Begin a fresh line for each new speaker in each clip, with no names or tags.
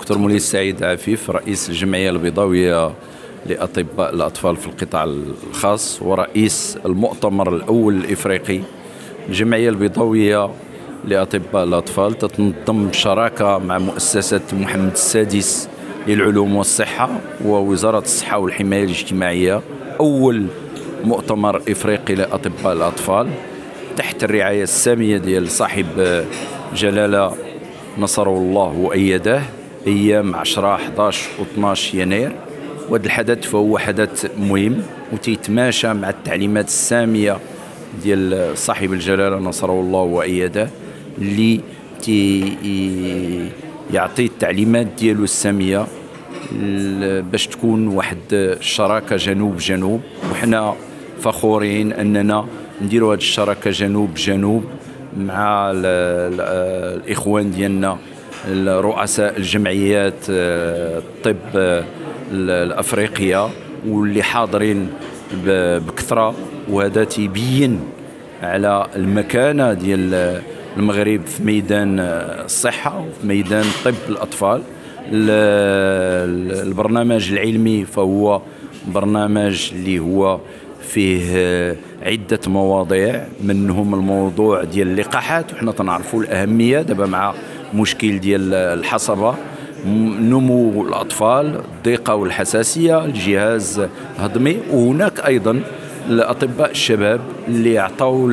دكتور مولي السعيد عفيف، رئيس الجمعية البيضاوية لأطباء الأطفال في القطاع الخاص ورئيس المؤتمر الأول الإفريقي. الجمعية البيضاوية لأطباء الأطفال تتنظم بشراكة مع مؤسسة محمد السادس للعلوم والصحة ووزارة الصحة والحماية الاجتماعية، أول مؤتمر إفريقي لأطباء الأطفال تحت الرعاية السامية ديال صاحب جلالة نصره الله وأيده أيام 10 11 و 12 يناير. وهذا الحدث فهو حدث مهم وتيتماشى مع التعليمات السامية ديال صاحب الجلالة نصره الله وأيده اللي يعطي التعليمات ديالو السامية باش تكون واحد الشراكة جنوب جنوب، وحنا فخورين أننا نديروا هذه الشراكة جنوب جنوب مع الإخوان ديالنا رؤساء الجمعيات الطب الأفريقية واللي حاضرين بكثرة. وهذا تيبين على المكانة ديال المغرب في ميدان الصحة وفي ميدان طب الأطفال. البرنامج العلمي فهو برنامج اللي هو فيه عدة مواضيع، منهم الموضوع ديال اللقاحات، وحنا تنعرفوا الأهمية دابا مع مشكل ديال الحصبة، نمو الأطفال، الضيقة والحساسية، الجهاز الهضمي. وهناك أيضا الأطباء الشباب اللي عطاو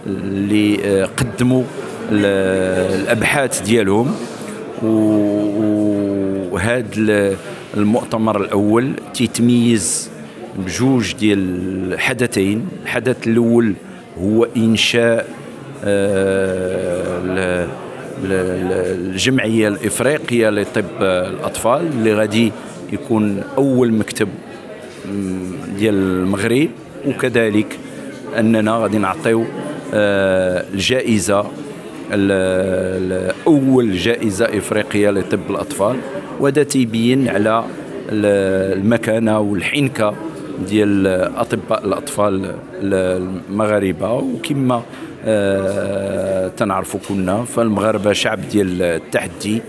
اللي قدموا الأبحاث ديالهم. وهذا المؤتمر الأول تيتميز بجوج ديال الحدثين. الحدث الأول هو إنشاء الجمعية الإفريقية لطب الأطفال اللي غادي يكون أول مكتب ديال المغرب، وكذلك أننا غادي نعطيو الجائزة أول جائزة إفريقية لطب الأطفال. وهذا تيبين على المكانة والحنكة ديال أطباء الأطفال المغاربة. وكما تنعرفوا كنا فالمغاربة شعب ديال التحدي،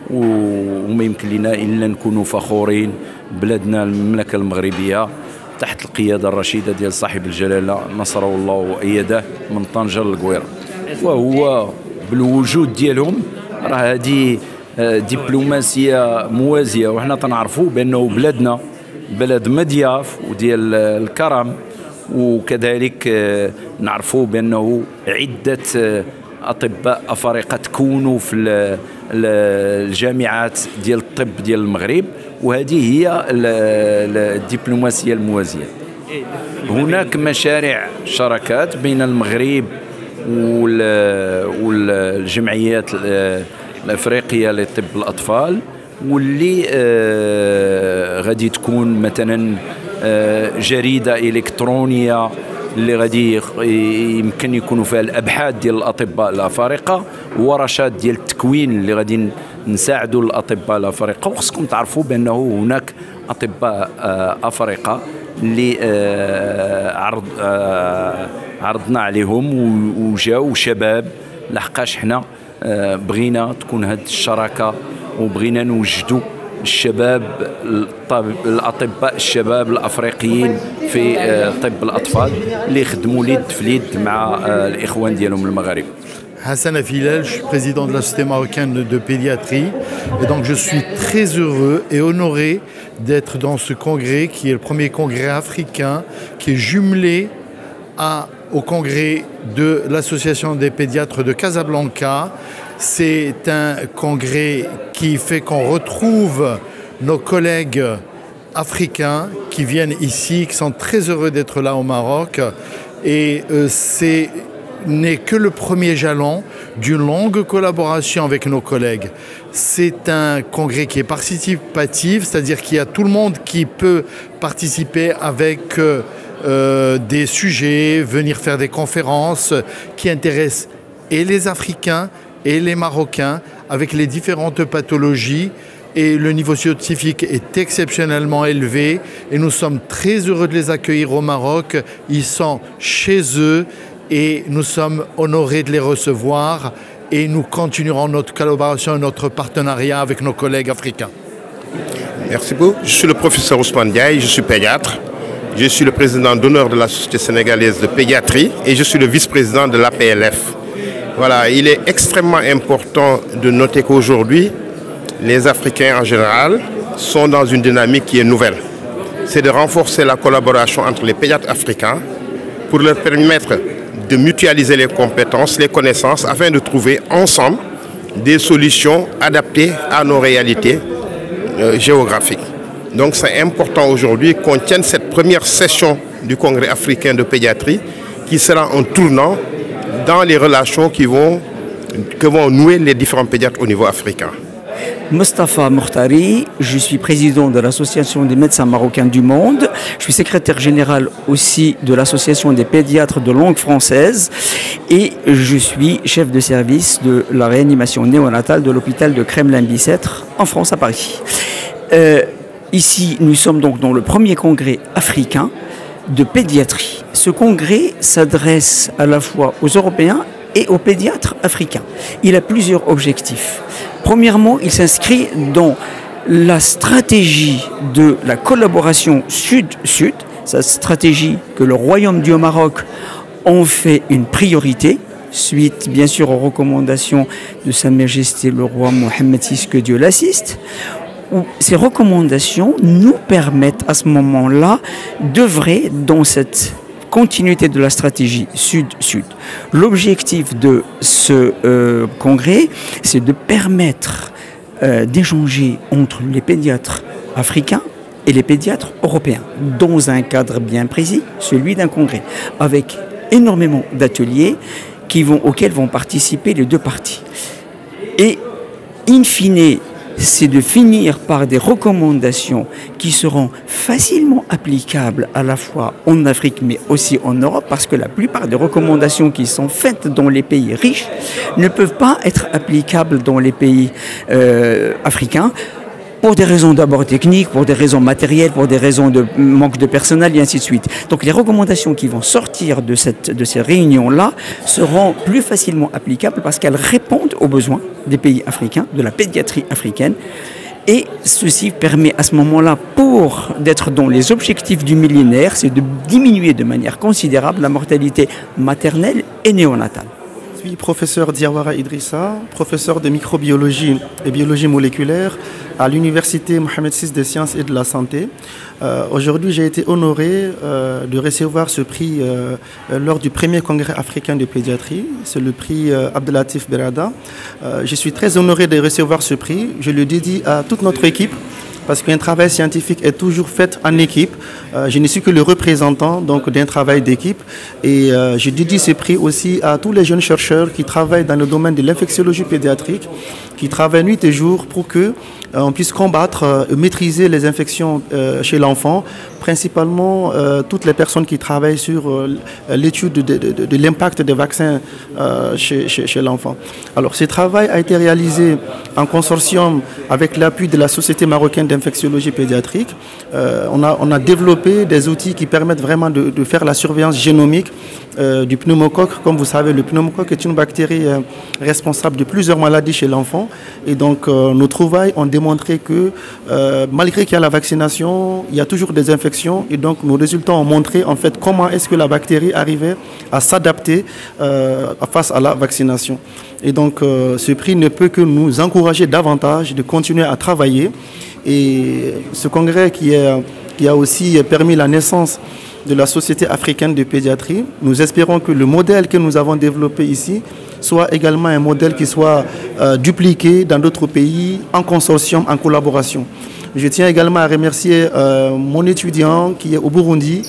وما يمكن لنا إلا نكونوا فخورين بلادنا المملكة المغربية تحت القيادة الرشيدة ديال صاحب الجلالة نصره الله وأيده من طنجة للقويرة. وهو بالوجود ديالهم راه هذه دبلوماسية موازية، وحنا تنعرفوا بأنه بلادنا بلد مضياف وديال الكرم، وكذلك نعرفوا بأنه عدة أطباء أفارقة تكونوا في الجامعات ديال الطب ديال المغرب، وهذه هي الدبلوماسية الموازية. هناك مشاريع شراكات بين المغرب والجمعيات الأفريقية لطب الأطفال، واللي غادي تكون مثلا جريدة إلكترونية اللي غادي يمكن يكونوا فيها الأبحاث ديال الأطباء الأفارقة، ورشات ديال التكوين اللي غادي نساعدوا الأطباء الأفارقة. وخصكم تعرفوا بأنه هناك أطباء أفارقة اللي عرضنا عليهم وجاو شباب، لحقاش حنا بغينا تكون هذه الشراكة وبغينا نوجدوا الشباب الأطباء الشباب الأفريقيين في طب الأطفال اللي يخدموا ليد في ليد مع الإخوان ديالهم المغاربة.
Hassan Afilel, je suis président de la Société marocaine de pédiatrie et donc je suis très heureux et honoré d'être dans ce congrès qui est le premier congrès africain qui est jumelé au congrès de l'Association des pédiatres de Casablanca. C'est un congrès qui fait qu'on retrouve nos collègues africains qui viennent ici, qui sont très heureux d'être là au Maroc. Et c'est n'est que le premier jalon d'une longue collaboration avec nos collègues. C'est un congrès qui est participatif, c'est-à-dire qu'il y a tout le monde qui peut participer avec des sujets, venir faire des conférences qui intéressent et les Africains et les Marocains avec les différentes pathologies. Et le niveau scientifique est exceptionnellement élevé et nous sommes très heureux de les accueillir au Maroc. Ils sont chez eux et nous sommes honorés de les recevoir et nous continuerons notre collaboration et notre partenariat avec nos collègues africains.
Merci beaucoup. Je suis le professeur Ousmane Diaye, je suis pédiatre. Je suis le président d'honneur de la Société sénégalaise de pédiatrie et je suis le vice-président de l'APLF. Voilà, il est extrêmement important de noter qu'aujourd'hui, les Africains en général sont dans une dynamique qui est nouvelle. C'est de renforcer la collaboration entre les pédiatres africains pour leur permettre de mutualiser les compétences, les connaissances, afin de trouver ensemble des solutions adaptées à nos réalités géographiques. Donc c'est important aujourd'hui qu'on tienne cette première session du Congrès africain de pédiatrie qui sera un tournant dans les relations que vont nouer les différents pédiatres au niveau africain.
Mostafa Mortari, je suis président de l'Association des médecins marocains du monde. Je suis secrétaire général aussi de l'Association des pédiatres de langue française et je suis chef de service de la réanimation néonatale de l'hôpital de Kremlin-Bicêtre en France, à Paris. Ici, nous sommes donc dans le premier congrès africain de pédiatrie. Ce congrès s'adresse à la fois aux Européens et aux pédiatres africains. Il a plusieurs objectifs. Premièrement, il s'inscrit dans la stratégie de la collaboration Sud-Sud, cette stratégie que le Royaume du Maroc en fait une priorité, suite bien sûr aux recommandations de Sa Majesté le roi Mohammed VI, que Dieu l'assiste, où ces recommandations nous permettent à ce moment-là d'œuvrer dans cette continuité de la stratégie Sud-Sud. L'objectif de ce congrès, c'est de permettre d'échanger entre les pédiatres africains et les pédiatres européens, dans un cadre bien précis, celui d'un congrès, avec énormément d'ateliers auxquels vont participer les deux parties. Et, in fine, c'est de finir par des recommandations qui seront facilement applicables à la fois en Afrique mais aussi en Europe, parce que la plupart des recommandations qui sont faites dans les pays riches ne peuvent pas être applicables dans les pays africains, pour des raisons d'abord techniques, pour des raisons matérielles, pour des raisons de manque de personnel et ainsi de suite. Donc les recommandations qui vont sortir de ces réunions-là seront plus facilement applicables parce qu'elles répondent aux besoins des pays africains, de la pédiatrie africaine. Et ceci permet à ce moment-là, pour d'être dans les objectifs du millénaire, c'est de diminuer de manière considérable la mortalité maternelle et néonatale.
Je suis professeur Diawara Idrissa, professeur de microbiologie et biologie moléculaire à l'Université Mohammed VI des sciences et de la santé. Aujourd'hui, j'ai été honoré de recevoir ce prix lors du premier congrès africain de pédiatrie. C'est le prix Abdelatif Berada. Je suis très honoré de recevoir ce prix. Je le dédie à toute notre équipe, parce qu'un travail scientifique est toujours fait en équipe. Je ne suis que le représentant d'un travail d'équipe. Et je dédie ce prix aussi à tous les jeunes chercheurs qui travaillent dans le domaine de l'infectiologie pédiatrique, qui travaillent nuit et jour pour qu'on puisse combattre et maîtriser les infections chez l'enfant, principalement toutes les personnes qui travaillent sur l'étude de l'impact des vaccins chez l'enfant. Alors, ce travail a été réalisé en consortium avec l'appui de la Société marocaine d'infectiologie pédiatrique. On a développé des outils qui permettent vraiment de faire la surveillance génomique du pneumocoque. Comme vous savez, le pneumocoque est une bactérie responsable de plusieurs maladies chez l'enfant. Et donc, nos trouvailles ont démontré que malgré qu'il y a la vaccination, il y a toujours des infections. Et donc, nos résultats ont montré en fait comment est-ce que la bactérie arrivait à s'adapter face à la vaccination. Et donc, ce prix ne peut que nous encourager davantage de continuer à travailler. Et ce congrès qui a aussi permis la naissance de la Société africaine de pédiatrie, nous espérons que le modèle que nous avons développé ici soit également un modèle qui soit dupliqué dans d'autres pays, en consortium, en collaboration. Je tiens également à remercier mon étudiant qui est au Burundi,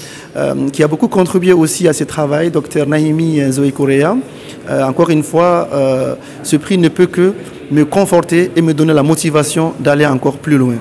qui a beaucoup contribué aussi à ce travail, Dr Naimi Zoé Correa. Encore une fois, ce prix ne peut que me conforter et me donner la motivation d'aller encore plus loin.